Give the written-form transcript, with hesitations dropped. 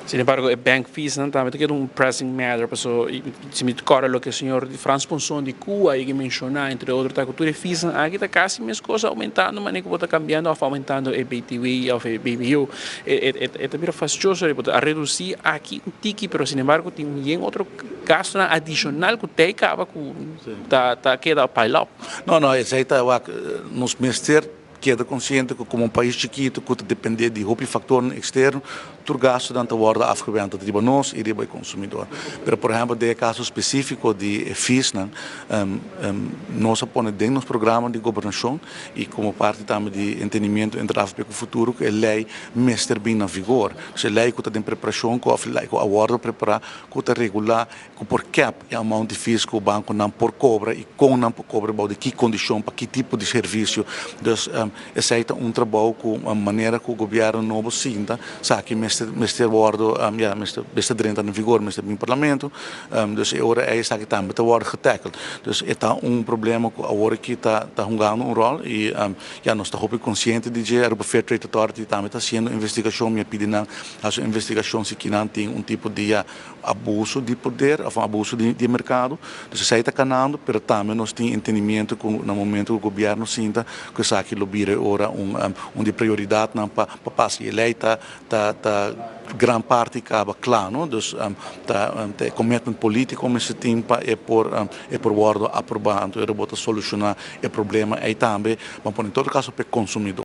Sin embargo, el bank fees não também tem um pressing matter, porque se me recorda o que o senhor de Franz Ponson de Cuba e que mencionou, entre outros, a cultura fees aqui está quase a mesma coisa aumentando, mas nem que está cambiando, ou aumentando o BTW, ou o BBU, é também fastidioso, a reduzir aqui um tique, mas sin embargo, tem outro gasto adicional que tem que tá queda pilot. Não, esse aí está nos mester queda consciente que como um país chiquito que depende de outros fatores externos, o gasto dentro da afgewend riba nós e riba consumidor. Mas, por exemplo, de caso específico de FIS, nós aponemos dentro dos programas de governação e como parte também de entendimento entre a AFP e o futuro que a lei mester bem na vigor. Se a lei que está em preparação, que a aguarda preparar, que está regular, que por cap é o amount de FIS que o banco não por cobra e com não por cobra de que condição, para que tipo de serviço. Então, esse é um trabalho com a maneira que o governo novo sinta, sabe que mester worden, mester drin aan de vigor, mester in parlamento, dus agora é isso que também está worden getackled. Dus é problema que agora que está jogando rol e nós estamos conscientes de que a Fair Trade Authority também está fazendo investigação, me pedindo a investigação se que não tem tipo de abuso de poder, ou abuso de mercado, dus isso está canando, mas também nós temos entendimento que no momento que o governo sinta que isso aqui lobbyre ora de prioridade para passar. E a lei está gran parte acaba claro, dus de commitment político met esse tempo é por worden aprovado, é para solucionar o problema aí também, mas por em todo caso para o consumidor.